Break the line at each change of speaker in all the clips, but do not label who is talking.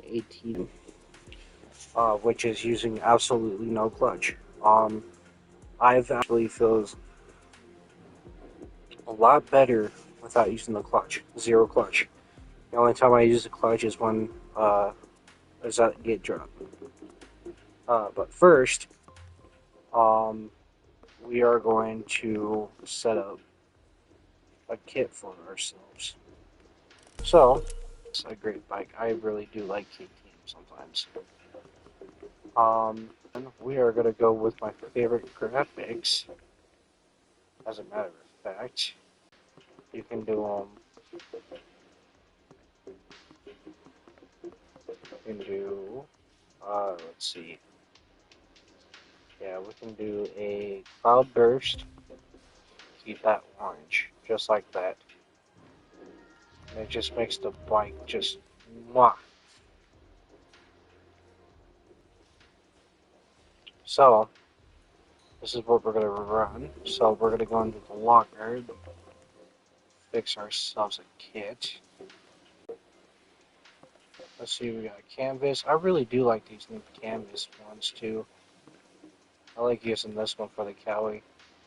18, which is using absolutely no clutch. I've actually feels a lot better without using the clutch, zero clutch. The only time I use the clutch is when is at gate drop. But first, um, we are going to set up a kit for ourselves. So, it's a great bike. I really do like KTM sometimes. And we are going to go with my favorite graphics. As a matter of fact, you can do you can do let's see. Yeah, we can do a cloud burst. Keep that orange, just like that. And it just makes the bike just mwah. So this is what we're gonna run. So we're gonna go into the locker, fix ourselves a kit. Let's see, we got canvas. I really do like these new canvas ones too. I like using this one for the Cowie.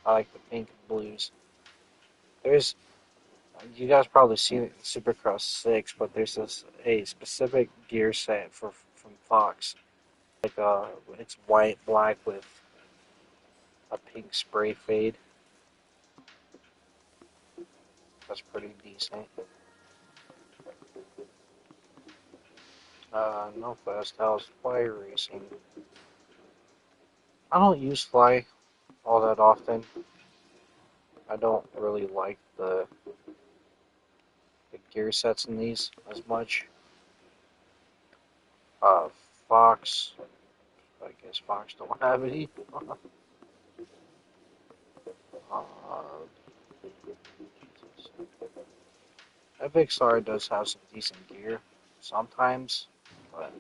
I like the pink and blues. There's, you guys probably seen it in Supercross 6, but there's a specific gear set from Fox. Like it's white, black with a pink spray fade. That's pretty decent. No fast house fly racing. I don't use fly all that often. I don't really like the gear sets in these as much. Uh, Fox, I guess Fox don't have any. uh, FXR does have some decent gear sometimes, but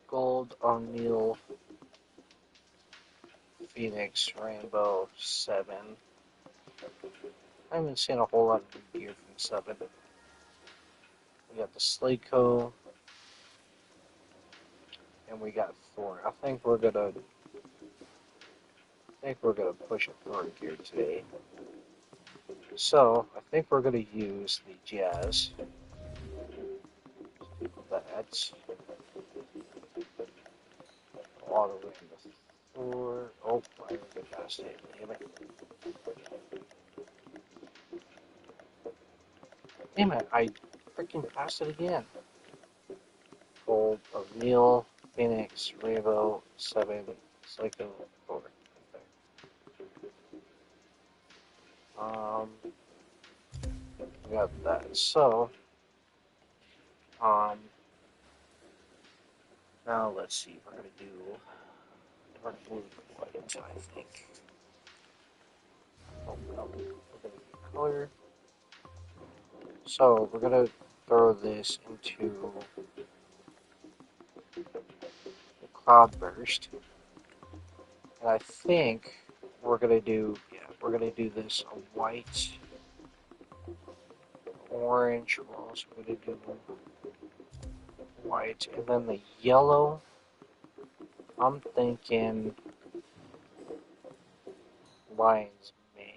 Gold, O'Neill, Phoenix, Rainbow, 7. I haven't seen a whole lot of new gear from 7. We got the Slaco, and we got Thor. I think we're gonna push a Thor gear today. So I think we're gonna use the Jazz. That's all the way from the Thor. Oh, I didn't get past it. Damn it. Damn it, I freaking passed it again. Gold of Neil, Phoenix, Rainbow, 7, Psycho, 4. Um, we got that. So, um, now let's see. We're gonna do dark blue and white, I think. Oh no, we're gonna do color. So we're gonna throw this into the cloudburst, and I think we're gonna do this a white, orange. What else we're gonna do? White, and then the yellow. I'm thinking lion's mane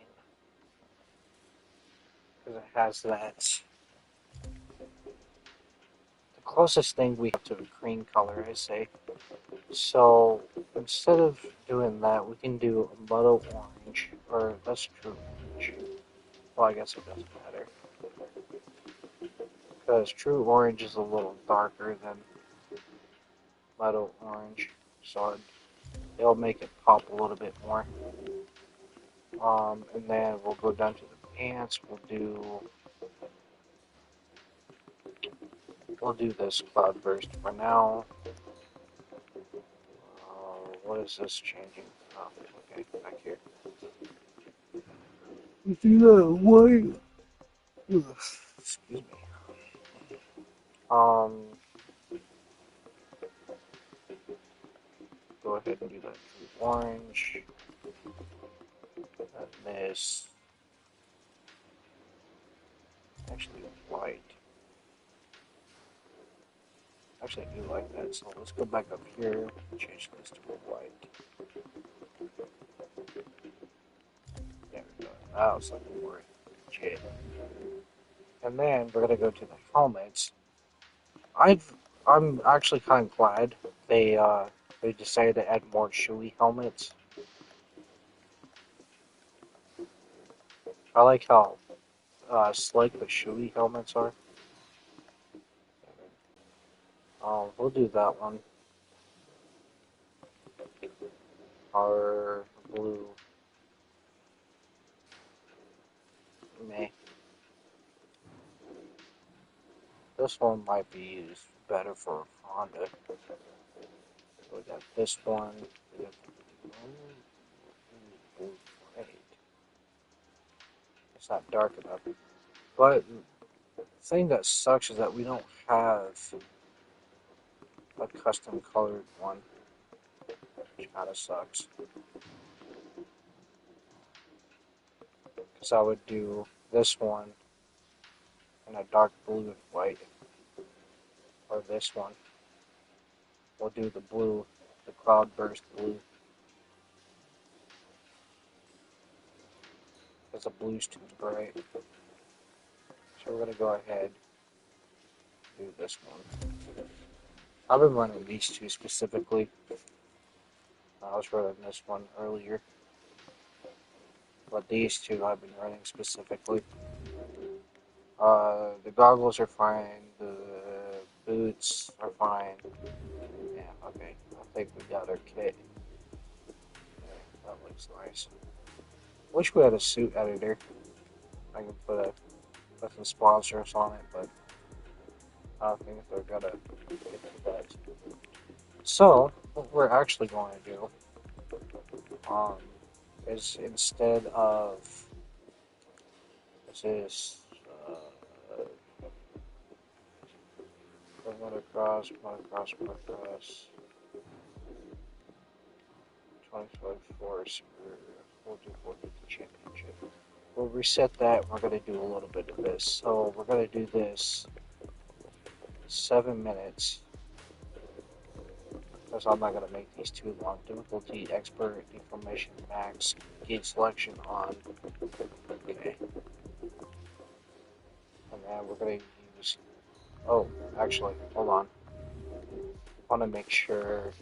because it has that. The closest thing we have to a green color, I say. So instead of doing that, we can do a muddle orange, or that's true orange. Well, I guess it doesn't matter because true orange is a little darker than muddle orange, so it'll make it pop a little bit more. And then we'll go down to the pants. We'll do this cloudburst for now. What is this changing? Oh, okay, back here. You see that white? Excuse me. Um, go ahead and do that orange. And this, actually white. Actually, I do like that. So let's go back up here and change this to a white. There we go. That was looking more legit. And then we're gonna go to the helmets. I'm actually kind of glad they decided to add more Chewy helmets. I like how slick the Chewy helmets are. We'll do that one. Our blue. Meh. This one might be used better for Honda. We got this one. We got blue. Great. It's not dark enough. But the thing that sucks is that we don't have a custom colored one, which kind of sucks. Because I would do this one in a dark blue and white, or this one. We'll do the blue, the cloudburst blue, because the blue's too bright. So we're gonna go ahead and do this one. I've been running these two specifically. I was running this one earlier, but these two I've been running specifically. The goggles are fine. The boots are fine. Yeah, okay. I think we got our kit. Okay, that looks nice. Wish we had a suit editor. I can put some sponsors on it, but I don't think they're gonna get to that. So, what we're actually going to do is instead of this is motocross, 2024 we'll do 450 championship. We'll reset that. We're going to do a little bit of this. So we're going to do this 7 minutes. Because I'm not going to make these too long. Difficulty, expert, information, max, gauge selection on. Okay. And then we're going to use. Oh, actually, hold on. I want to make sure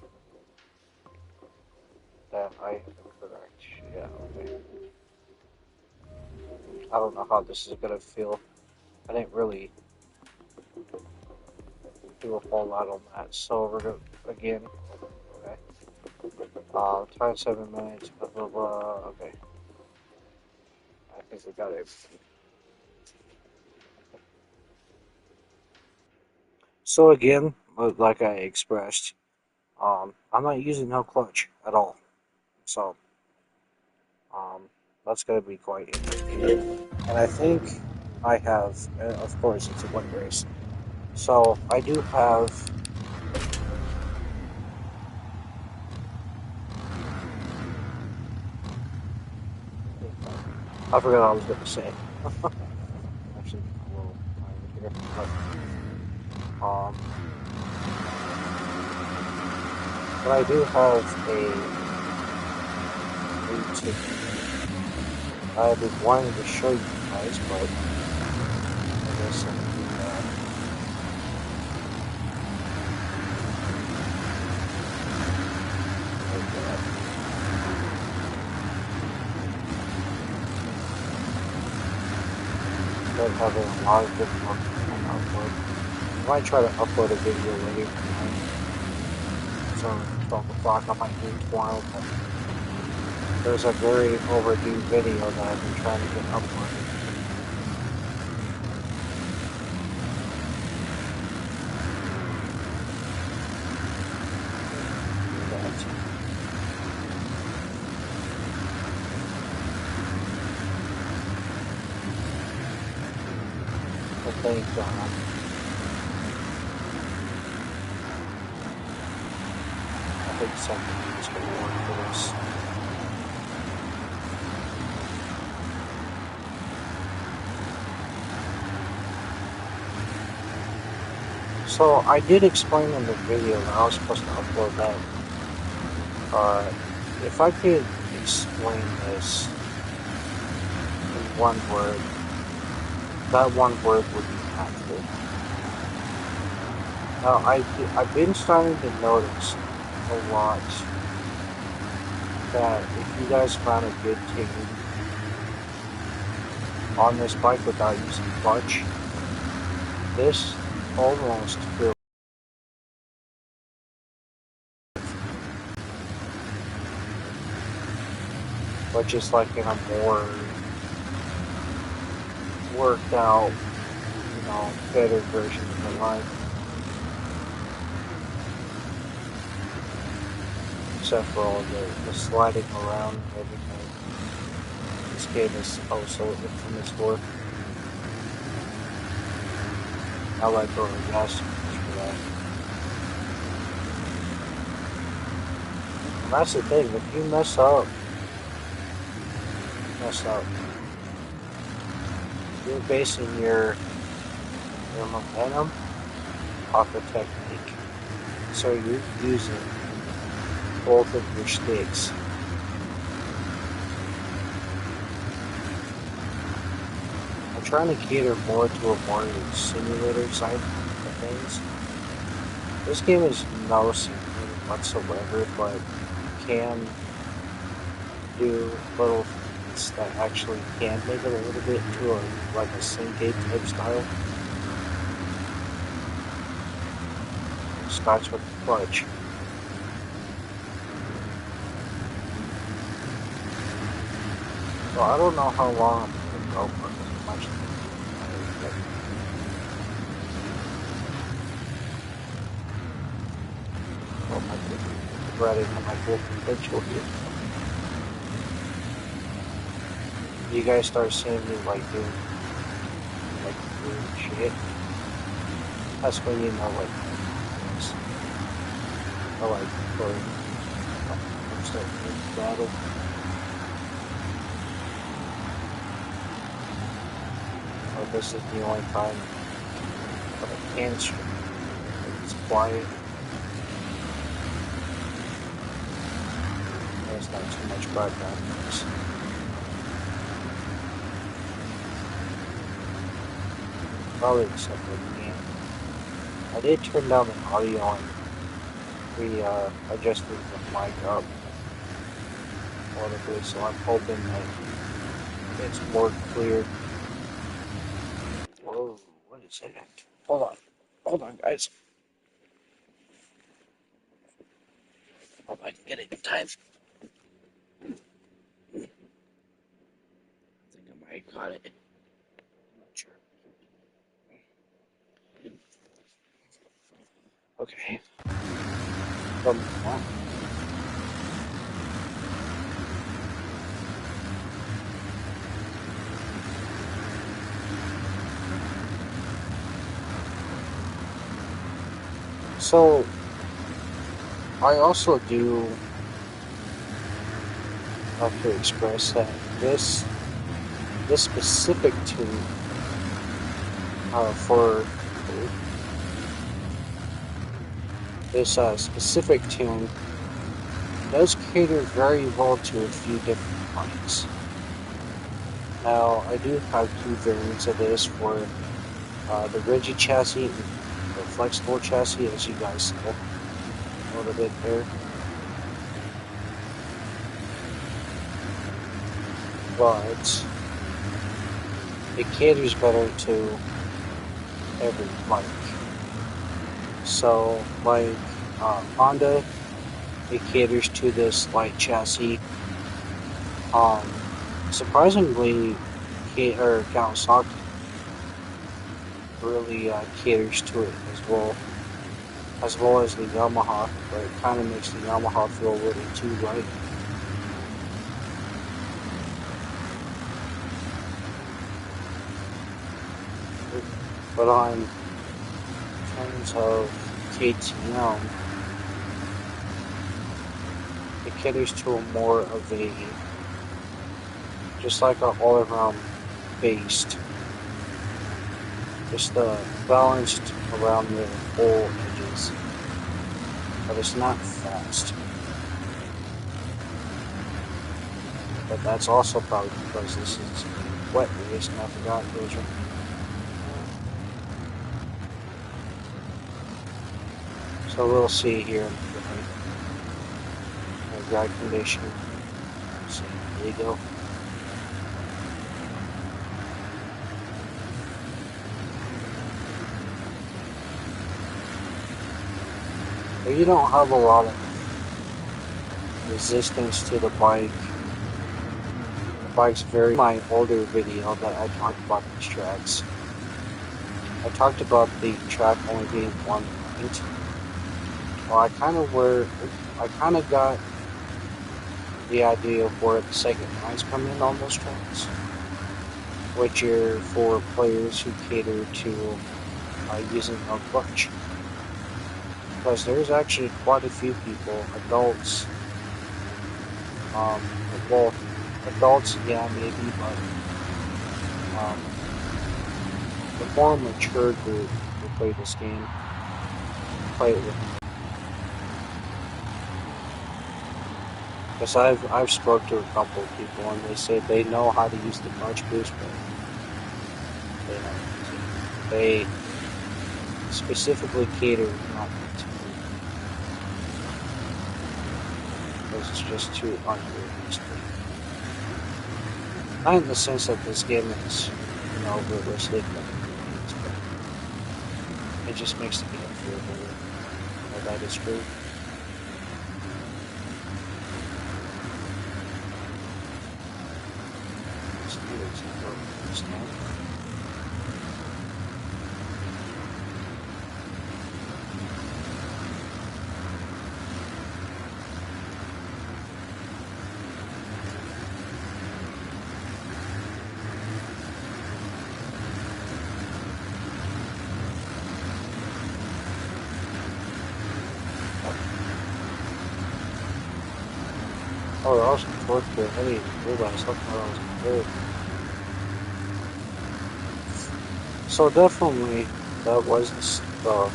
that I have the correct. Yeah, okay. I don't know how this is going to feel. I didn't really do a whole lot on that. So we're going to, again, okay. Time 7 minutes, blah, blah, blah. Okay. I think we got it. So again, like I expressed, I'm not using no clutch at all. So, that's going to be quite interesting. And I think I have, of course, it's a one race. So I do have. I forgot what I was going to say. Actually, a little tired here, but I do have a routine. I've been wanting to show you guys, but I guess I'm going to do that. Like that. I'm having a lot of difficulty on upload. I might try to upload a video later tonight. So 12 o'clock I might do it tomorrow, but there's a very overdue video that I've been trying to get uploaded. I think something is going to work for this. So I did explain in the video that I was supposed to upload that. If I could explain this in one word, that one word would be impactful. Now, I've been starting to notice a lot that if you guys found a good tune on this bike without using clutch, this almost feels, but just like in a more worked out, better version of the line. Except for all the sliding around and everything. This game is also infamous for. I like going gas for that. And that's the thing, if you mess up, you're basing your momentum off the technique. So you're using both of your sticks. I'm trying to cater more to a more simulator side of things. This game is no simulator whatsoever, but you can do little things that actually can make it a little bit to a Syncade type style. It starts with the clutch. So I don't know how long I'm gonna go for this much. Oh my goodness, ready for my full potential here. You guys start seeing me doing weird shit. That's when you know I like going. I'm starting to battle. This is the only time that I can stream. It's quiet. There's not too much background noise. Probably except for the game. I did turn down the audio and adjusted the mic up audibly, so I'm hoping that it's more clear. Whoa, what is it? Hold on, guys. Hope I can get it in time. I think I might have got it. I'm not sure. Okay. So, I also do have to express that this specific tune for this specific tune does cater very well to a few different bikes. Now, I do have two variants of this for the rigid chassis and the flexible chassis, as you guys saw a little bit there. But it caters better to every bike. So, Honda, it caters to this light chassis. Surprisingly, Kawasaki really caters to it as well as the Yamaha, but it kind of makes the Yamaha feel a little too light. But on terms of KTM, it caters to a more of a, just like an all-around based just balanced around the whole edges, but it's not fast. But that's also probably because this is a wet race, and I forgot those are. So we'll see here in the dry condition. So there you go. But you don't have a lot of resistance to the bike. The bike's very. My older video that I talked about these tracks. I talked about the track only being one point. Well, I kind of got the idea of where the second lines come in on those tracks, which are for players who cater to using a clutch. Because there's actually quite a few people, adults, well, adults, yeah, maybe, but the more mature group who play this game, play it with me. Because I've spoke to a couple of people and they say they know how to use the clutch boost, but they don't use it. They specifically cater not to, because it's just too unrealistic. Not in the sense that this game is, realistic, but it just makes the game feel better. That is true. Oh, they're also fourth grade. I didn't even realize how far I was in third. So definitely, that was a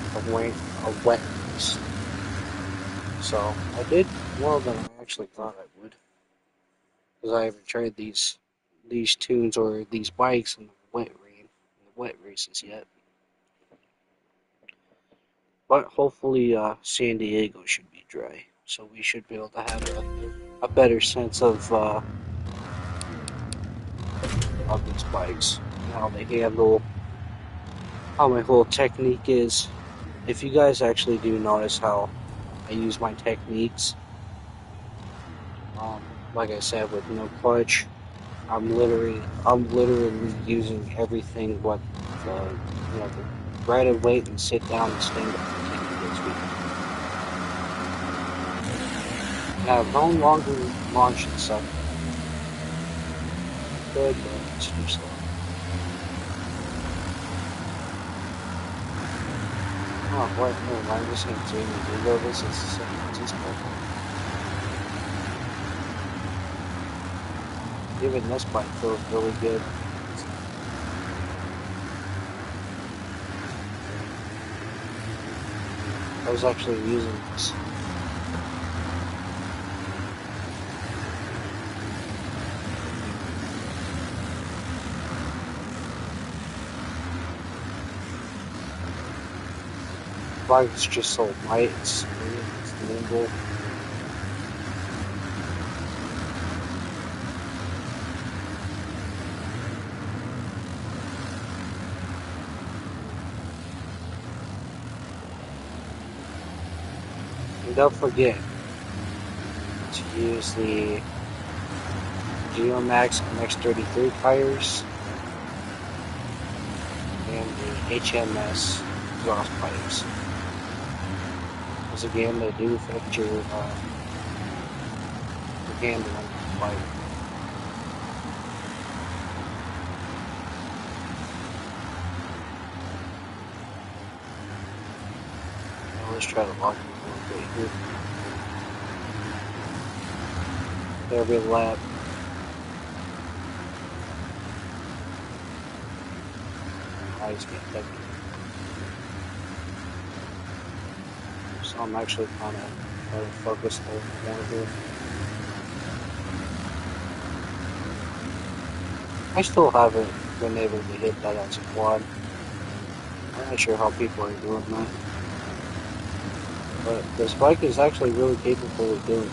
wet race. So I did more than I actually thought I would, because I haven't tried these tunes or these bikes in the wet races yet. But hopefully, San Diego should be dry, so we should be able to have a better sense of these bikes, and how they handle, how my whole technique is. If you guys actually do notice how I use my techniques, like I said, with no clutch, I'm literally using everything but the right of weight and sit down and stand up technique. And I've no longer launched and stuff. Good, but it's too slow. Oh, wait, no, I'm just going to San Diego. This is San Francisco. Even this bike feels really good. I was actually using this. The bike is just so light, it's smooth, it's nimble. And don't forget to use the Geomax MX33 tires and the HMS exhaust pipes. Because again, they do affect your handling of the bike. Now let's try to lock it a little bit here. Every lap. eyes get heavy. So I'm actually kind of trying to focus a little more here. I still haven't been able to hit that as a quad. I'm not sure how people are doing that. But this bike is actually really capable of doing it.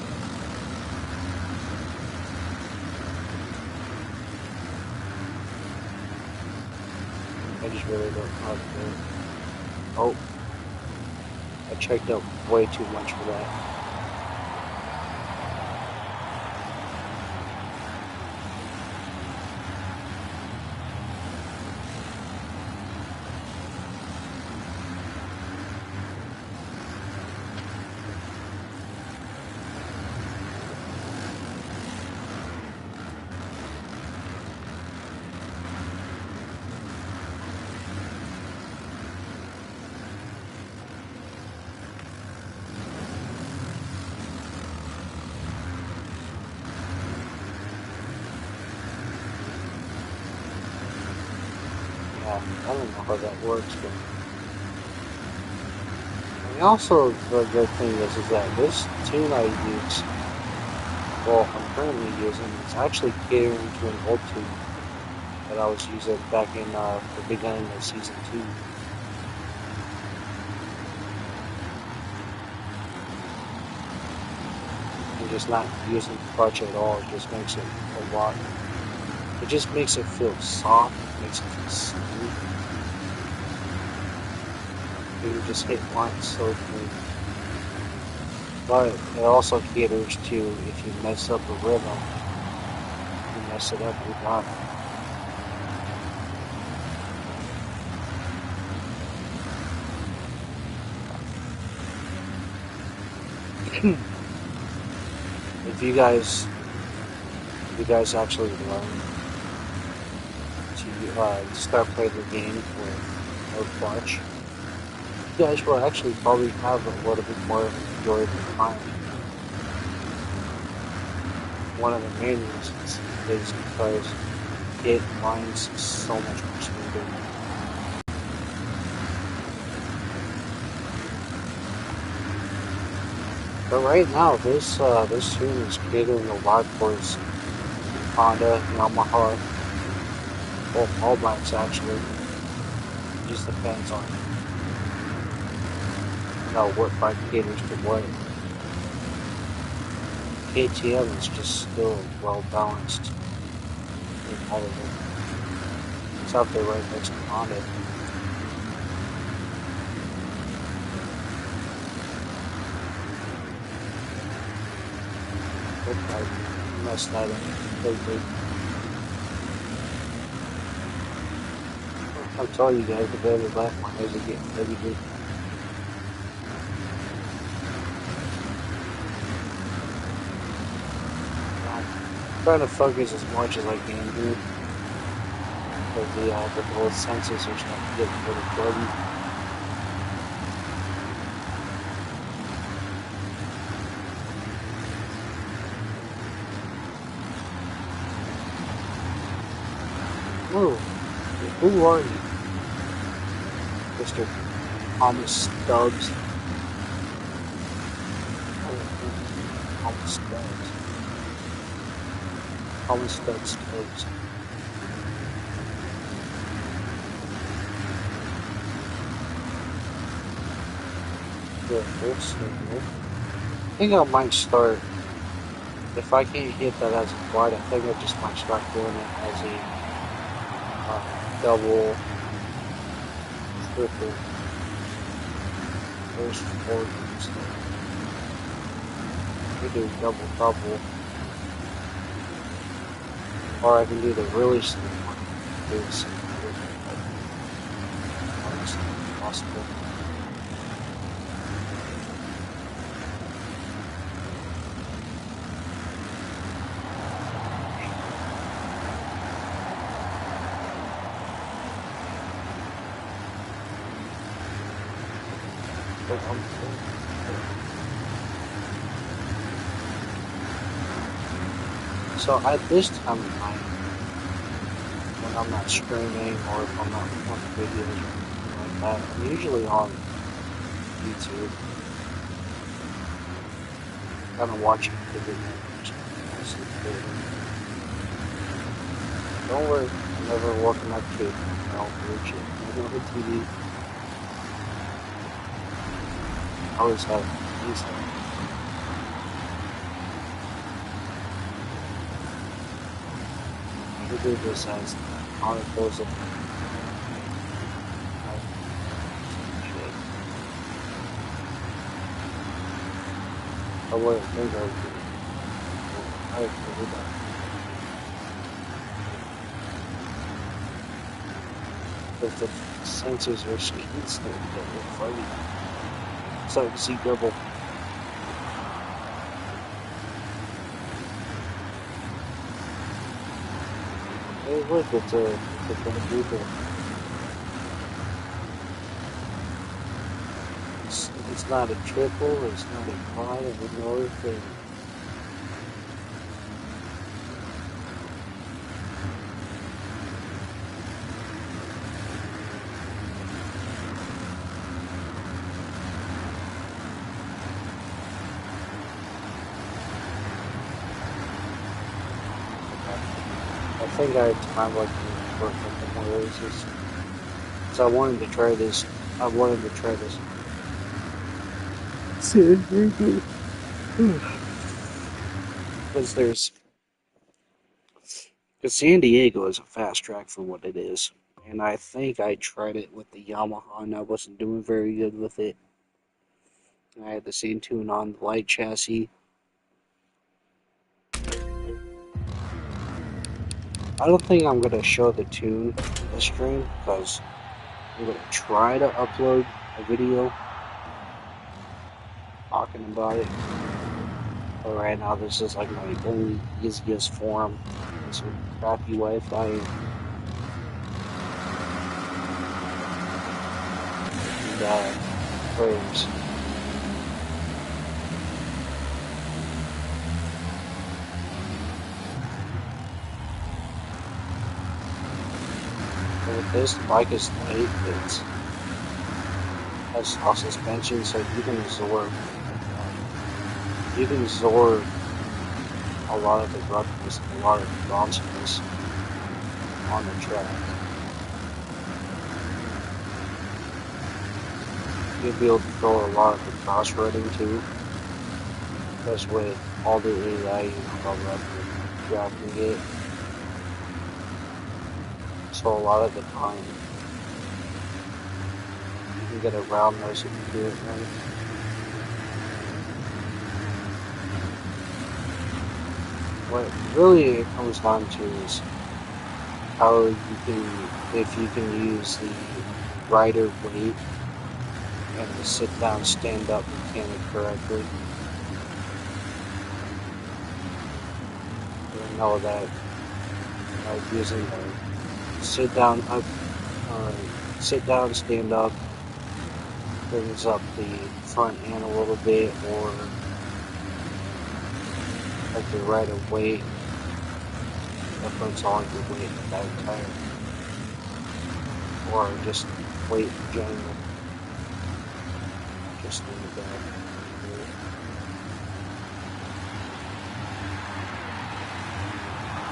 I just really don't know how to do it. Oh, I checked up way too much for that. I don't know how that works, but and also the good thing is that this tune I use, well, I'm currently using, is actually catering to an old tune that I was using back in the beginning of season 2. And just not using the clutch at all, it just makes it a lot. It just makes it feel soft, it makes it feel smooth. You just hit lines so clean. But it also caters to if you mess up a rhythm, you mess it up, you got it. If you guys actually learn to start playing the game with no clutch, you guys will actually probably have a little bit more enjoyable time. One of the main reasons is because it lines so much more smoother. But right now, this tune is catering a lot towards Honda, Yamaha, well, all bikes actually. It just depends on what bike caters to what. KTM is just still well balanced in all of it. It's out there right next to Honda. Oops, I messed that up completely. I'm telling you guys, the very left, my nose is getting heavy here. I'm trying to focus as much as I can here. Because the both sensors are starting to get a little blurry. Whoa, who are you? Mr. Thomas Stubbs. Thomas Stubbs. Thomas Stubbs Stubbs. Yeah, I think I might start, if I can't hit that as a quad, I think I just might start doing it as a double, triple, first, fourth, and stuff. I can do double, or I can do the really slow one. Do the same thing. Possible. So at this time of night, when I'm not streaming or if I'm not on videos or anything like that. I'm usually on YouTube, kind of watching the videos. Don't worry, I'm never walking my kid. I'll watch it. I don't have TV. I always have these things. I do this as on it goes up. I wouldn't think I would do it. I would do that. Because the sensors are skins that are fighting. So I see double. Hey, look, it's a people. It's not a triple, it's not a quad, it's no other thing. I think I have time like for a couple more races. So I wanted to try this. Because San Diego is a fast track for what it is. And I think I tried it with the Yamaha and I wasn't doing very good with it. I had the same tune on the light chassis. I don't think I'm going to show the tune in the stream because I'm going to try to upload a video talking about it. But right now this is like my only easiest form. Some crappy Wi-Fi and prayers. But with this, the bike is light, it has soft suspension, so you can absorb a lot of the roughness and a lot of the bounciness on the track. You'll be able to control a lot of the cross riding too. Because with all the AI, you know how rough the track can get. So a lot of the time, you can get around those if you do it right. What really it comes down to is how you can, if you can use the rider weight and the sit down, stand up mechanic correctly. You know that using the sit down, stand up brings up the front end a little bit, or like the rider weight that puts all your weight in the back tire, or just weight in general, just in the back.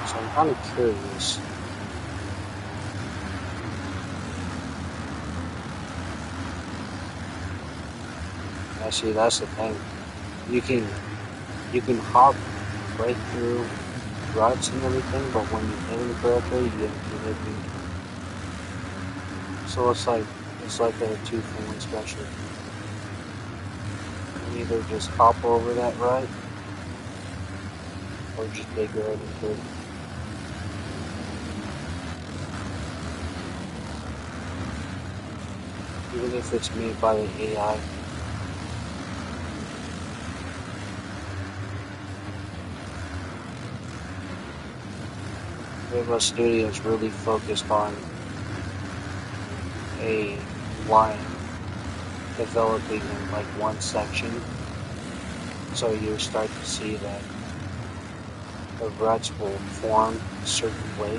So I'm kind of curious. Actually, that's the thing. You can hop right through ruts and everything, but when you hit them correctly, you get everything. So it's like a 2-for-1 special. You either just hop over that rut, or just dig right into it. Even if it's made by the AI. Rainbow Studios really focused on a line developing in like one section, so you start to see that the ruts will form a certain way,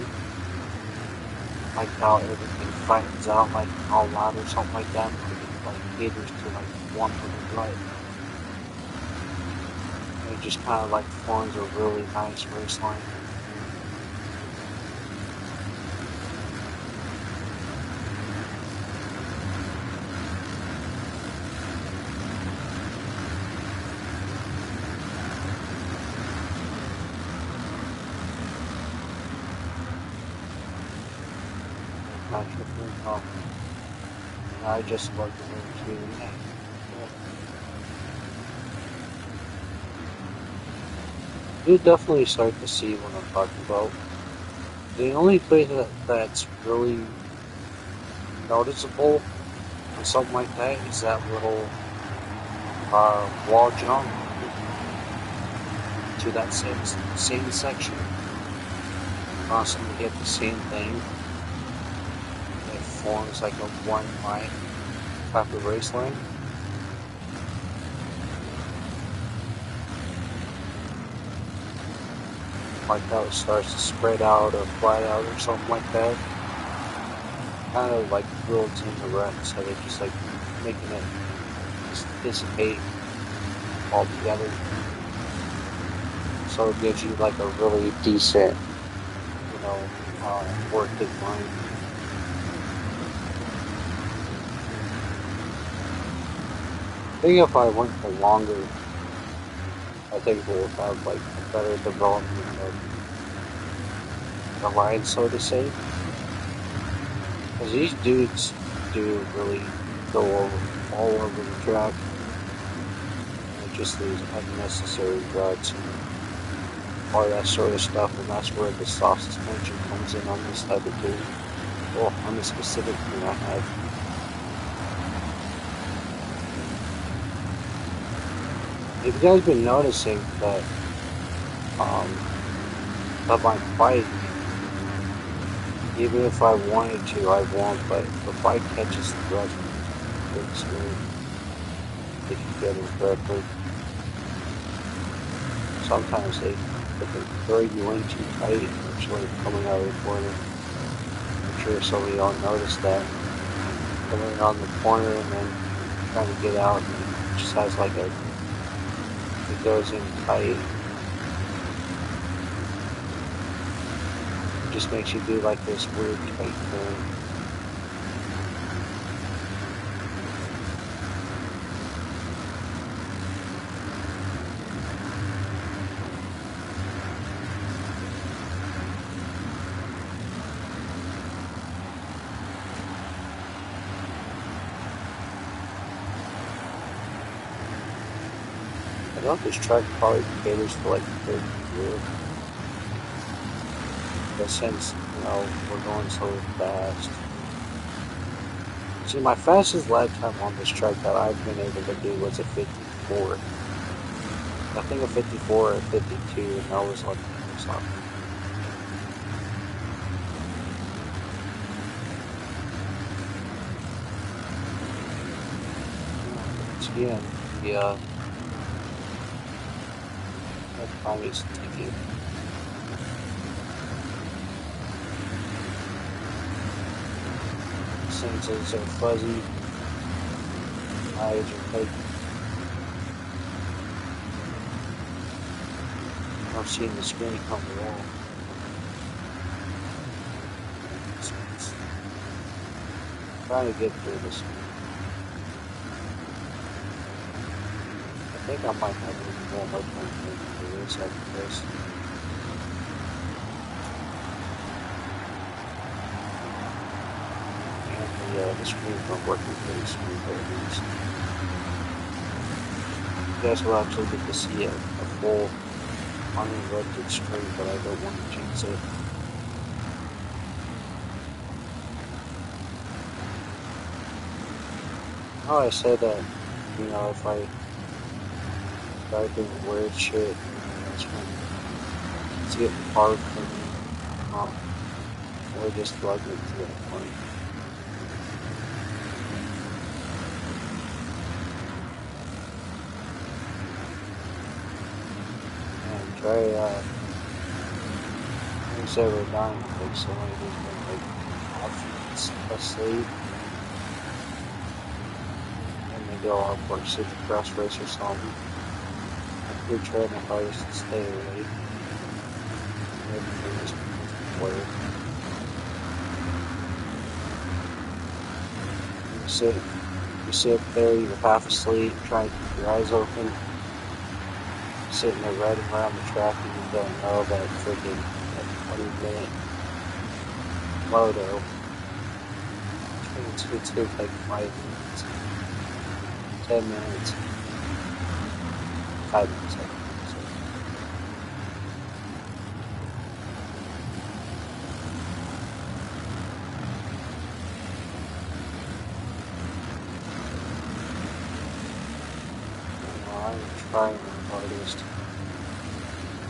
like how everything flattens out like all loud or something like that, but it like caters to like one little rut. It just kind of like forms a really nice race line. Not tripping. Oh, I just love the ring too. Yeah. You definitely start to see what I'm talking about. The only place that's really noticeable and something like that is that little wall jump to that same section. Constantly hit the same thing. It forms like a one line type of race line. Like how it starts to spread out or flat out or something like that. Kind of like builds in the rut instead of just like making it just dissipate altogether. So it gives you like a really decent, work design. I think if I went for longer, I think we'll have like a better development of the line, so to say. Because these dudes do really go all over the track. And just these unnecessary ruts and all that sort of stuff, and that's where the soft suspension comes in on this type of tube. Well, on the specific thing I have. If you guys been noticing that that my bike, even if I wanted to, I won't, but the bike catches the rut pretty smooth if you get it correctly. Sometimes they throw you in too tight actually coming out of the corner. I'm sure some of y'all noticed that. Coming around the corner and then trying to get out, and it just has like it goes in tight. It just makes you do like this weird tight turn. I know this track probably caters for like the third year. But since, we're going so fast. See, my fastest lap time on this track that I've been able to do was a 54. I think a 54 or 52, and that was like something. Once again, that time is ticking. Senses are fuzzy, eyes are fake. I've seen the screen come along. Trying to get through this. I think I might have a little more time to do this after this. The screen's not working pretty smooth at least. You guys will actually get to see a full uninterrupted screen, but I don't want to jinx it. Oh, I said that, if I start doing weird shit, that's when it's getting hard for me. Or just plug it to that point. Try, instead of dying, like, somebody who's been, like, asleep, and they go up or sit the cross race or something. We're trying our hardest to stay awake. Everything is work. You sit there, you're half asleep, trying to keep your eyes open, sitting there riding around the track, and you don't know that freaking 20-minute moto. It's going to take 5 minutes, 10 minutes, 5 minutes. I'm trying my hardest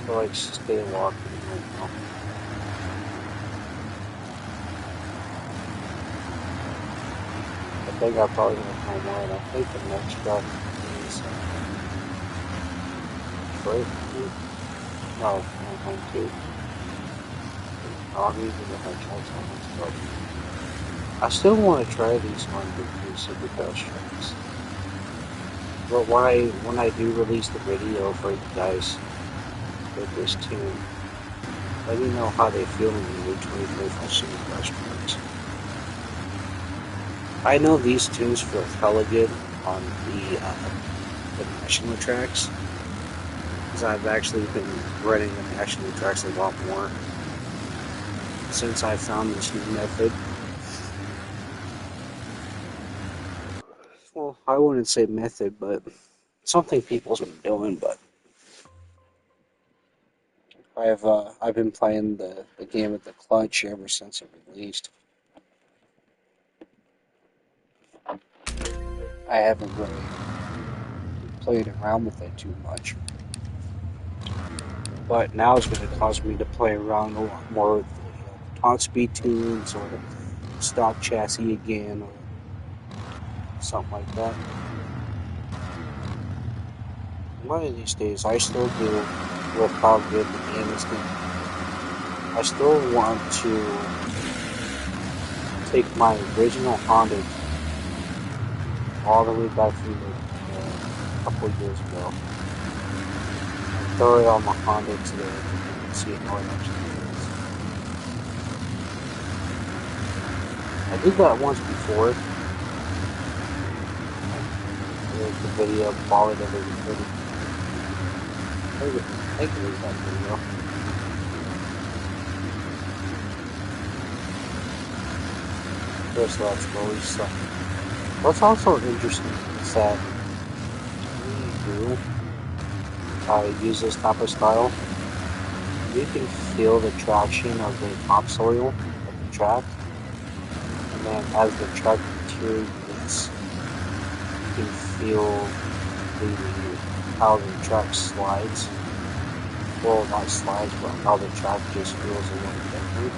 to like stay walking right now. I think I probably have no more, and I think the next drop is Detroit. No, I'm home too. I'll even if I try something else. I still want to try these 100 Supercross tracks. But when I do release the video for you guys with this tune, let me know how they feel in the new 2025 Supercross tracks. I know these tunes feel hella good on the national tracks, because I've actually been running the national tracks a lot more since I found this new method. Well, I wouldn't say method, but something people's been doing. But I've been playing the game at the clutch ever since it released. I haven't really played around with it too much, but now it's going to cause me to play around a lot more with the top speed tunes or stock chassis again or something like that. One of these days, I still do with how good the game is going. I still want to take my original Honda all the way back from a couple of years ago and throw it on my Honda today and see how it actually is. I did that once before. The video quality of it was pretty. I think it was that video. First, let's go. What's also interesting is that when you do use this type of style, you can feel the traction of the topsoil of the track, and then as the track deteriorates, you can feel how the track slides. Well, not slides, but how the track just feels a little different.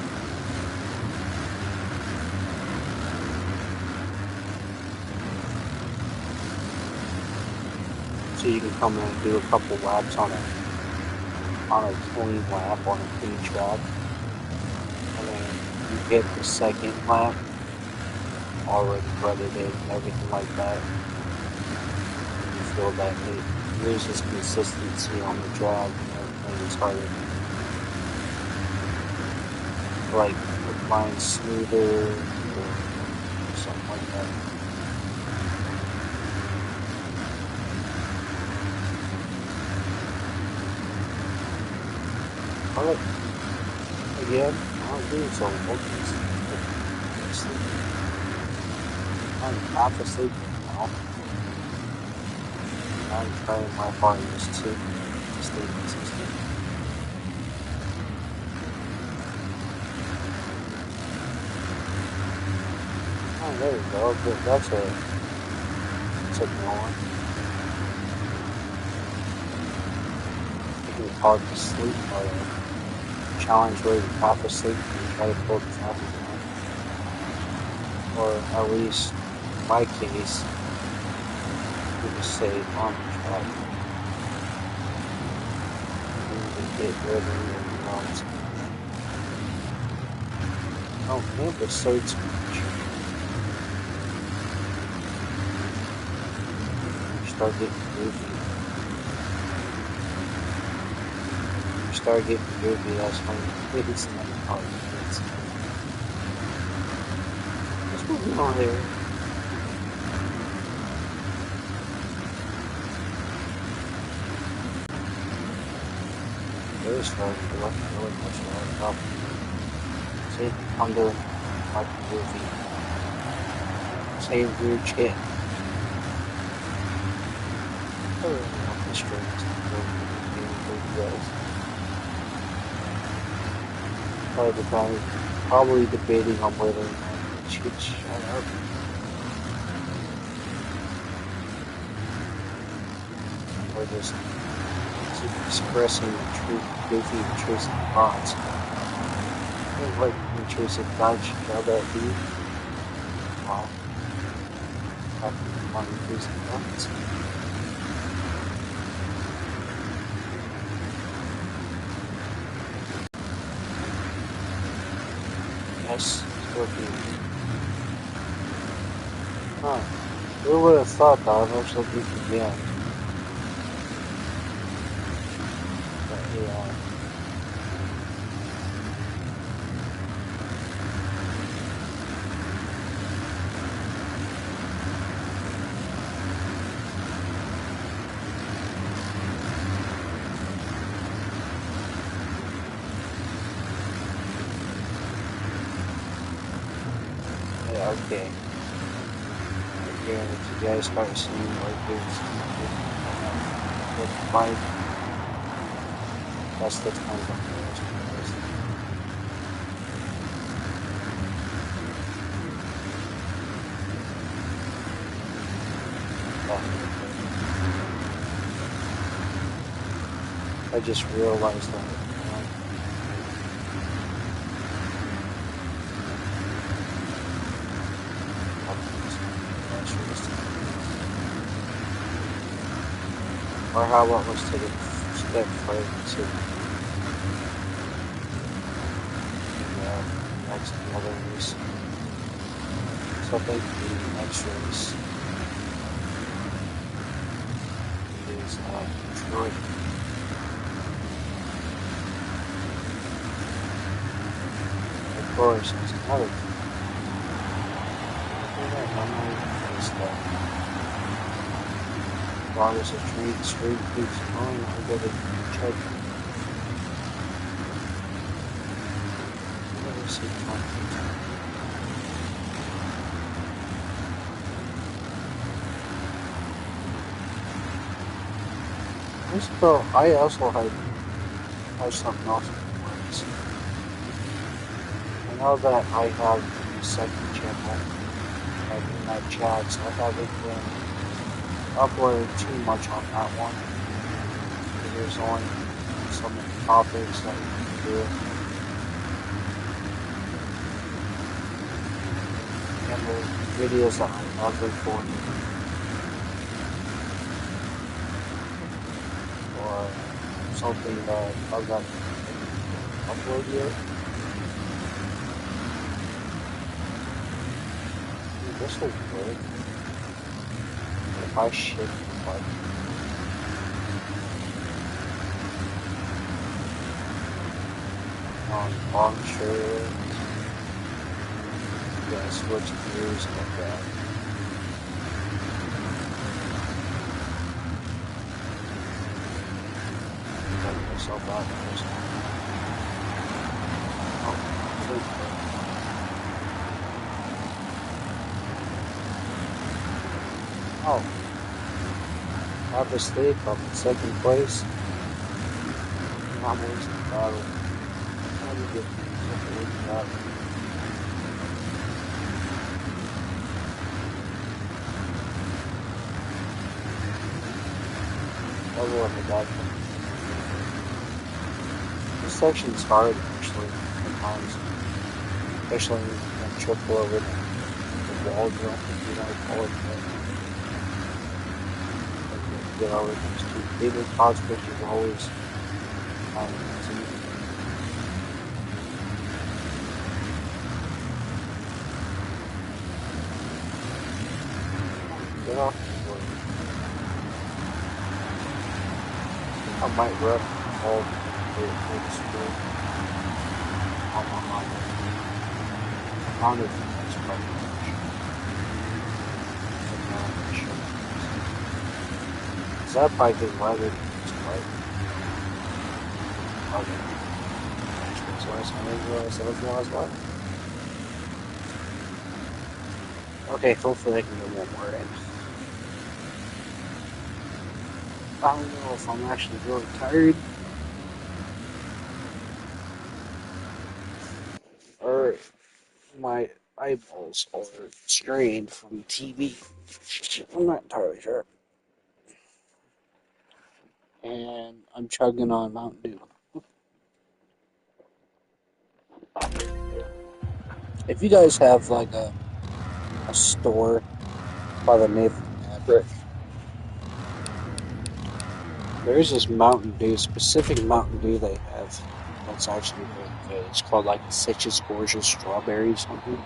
So you can come in and do a couple laps on a clean lap on a clean track, and then you hit the second lap already rutted in and everything like that. You feel that it loses consistency on the track and everything is harder. Like with mine smoother or something like that. Alright, again, I'm doing some focus. I'm half asleep now. I'm trying my hardest to stay consistent. Oh, there we go. That's a good one. You can call it the sleep mode. Challenge where you're half asleep and you try to pull the traffic down. Or at least, in my case, you just say on the track. You get rid of your Oh, campus sites. Start getting goofy. Start getting goofy. That's when it's not hard. What's going on here? There's fun. I like really much more. See, under like goofy. Save your chat. The strings. Probably debating on whether or not she should shut up. Or just keep expressing the truth, goofy, intrusive thoughts. Like intrusive thoughts, shall that be? Well, on intrusive thoughts. Yes, Scorpion. Huh. Who would have thought that I've actually beat the game? But yeah. Okay. Again, if you guys start seeing like this, with Mike, that's the time of the I just realized that. Or how about let's take a step further to the next other race. So I think the next race is Detroit. Of course, it's another thing. As long as the street keeps going, I'll get it checked. Never see I also have something else in the works. I know that I have the second channel, like in my chats, I haven't been uploaded too much on that one. There's only so many topics that you can do. And the videos that I have recorded or something that I've got upload yet. Dude, this will work. If I shift the button. On long shirt. Yeah, switch gears like that. Let myself out first. Oh. Have a mistake, I'm in second place. Not wasting the battle. How do you get second in the battle? Level of the battle. This section is hard actually at times. Especially when you triple over the wall drill, if you want to call it that. Get over these two bigger pods, which is always easy. get off the wood. I might rep all the school on my mind. I don't know if that's probably sure. Is that probably good weather? It's quite okay. So last time I realized that was the last one. Okay, hopefully I can get one more in. I don't know if I'm actually really tired or my eyeballs are strained from TV. I'm not entirely sure. And I'm chugging on Mountain Dew. If you guys have like a store by the name of Maverick, there is this Mountain Dew, specific Mountain Dew they have that's actually very good. It's called like Citrus Gorgeous Strawberry or something.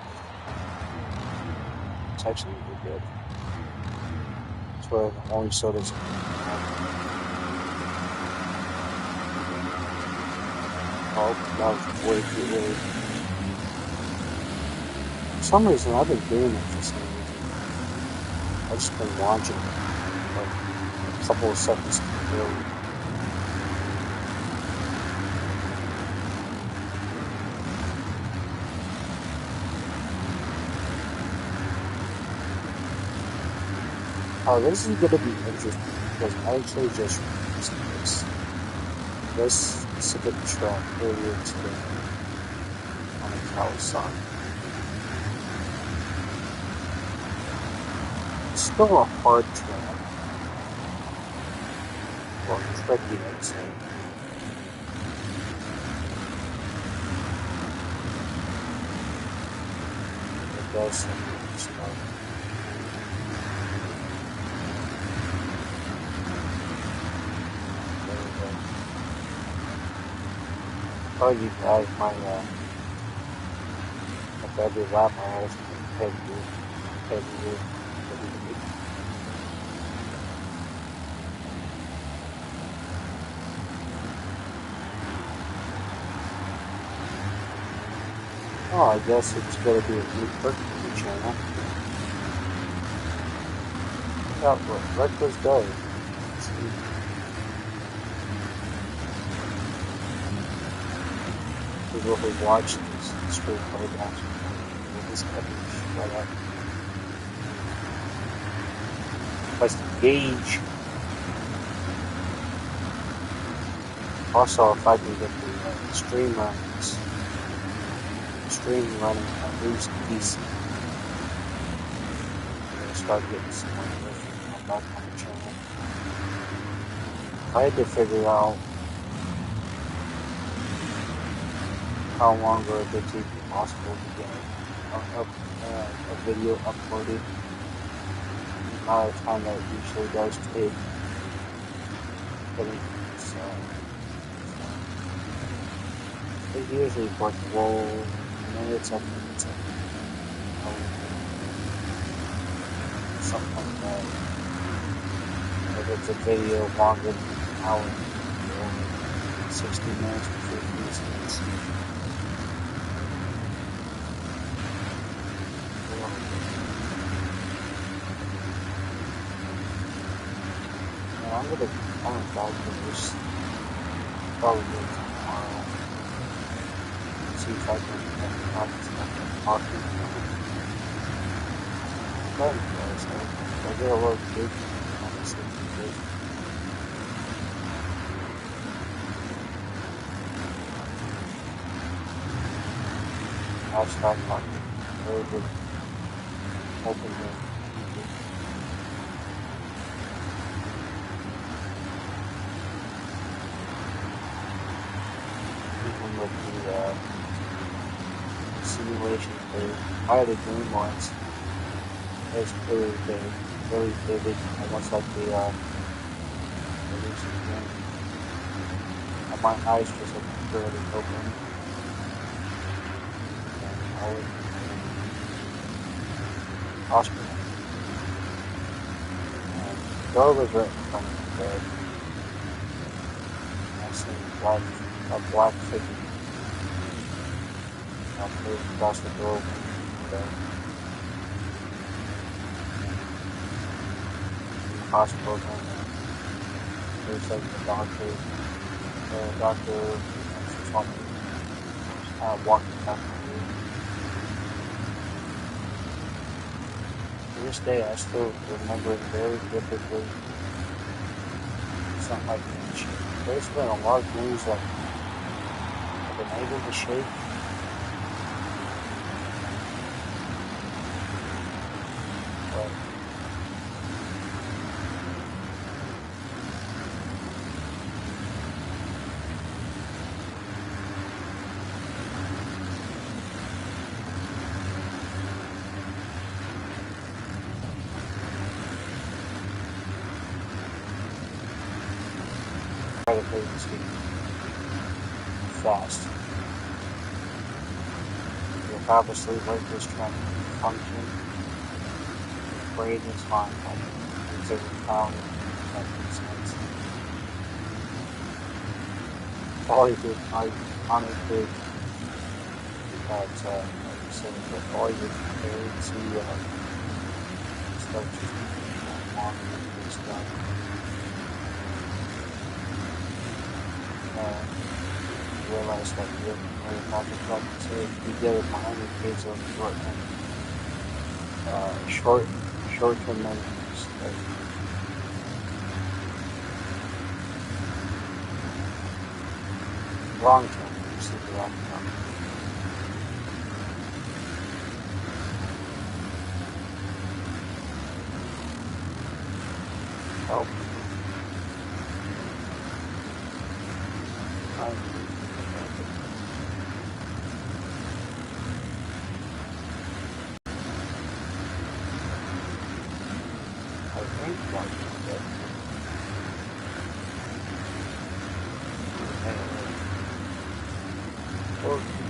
It's actually really good. It's one of the only sodas. Oh, that was way too early. For some reason, I've been doing it for some reason. I've just been watching like a couple of seconds early. Oh, this is going to be interesting because I actually just released this specific track earlier today on a Kawasaki. It's still a hard track, or tricky, I'd say. It does something slow. Oh, you guys, my battery lap, my eyes heavy. Oh, I guess it's gonna be a new perk for the channel. Yeah, what Reckless does. People who watch these straight playbacks with this coverage, right up. Press the gauge. Also, if I can get the stream running at least decent, I'm gonna start getting some more information back on the channel. I had to figure out how long would it take possible to get a video uploaded. The amount of time that it usually does take. It usually works roll minutes after minutes something like that. If it's a video longer than an hour, or 60 minutes or 50 minutes. I'm gonna back to this probably tomorrow. See if I can practice talking. But anyways, I get a little big on this thing. I'll start talking a little bit openly. With the simulation phase, I had a dream once. It was really big, really vivid, almost like the lucid dream. And my eyes just like barely open. And I was in the hospital. door was right in front of the bed. I seen a black figure move across the door window. The hospital room. There's like the doctor saw me walking back the room. To this day, I still remember it very vividly. Something like that. There's been a lot of movies that I've been able to shake. But try to play this game fast. Your half asleep like this trying to function. Your brain is fine. Like, it's a power. That makes sense. All you did, honestly, that, like you said, that all your parents see, start just on this stuff. And realize that you're very Patrick like to say you get it behind the kids of short term memories. Like, long term, you see the long term. Help. I think like that. And,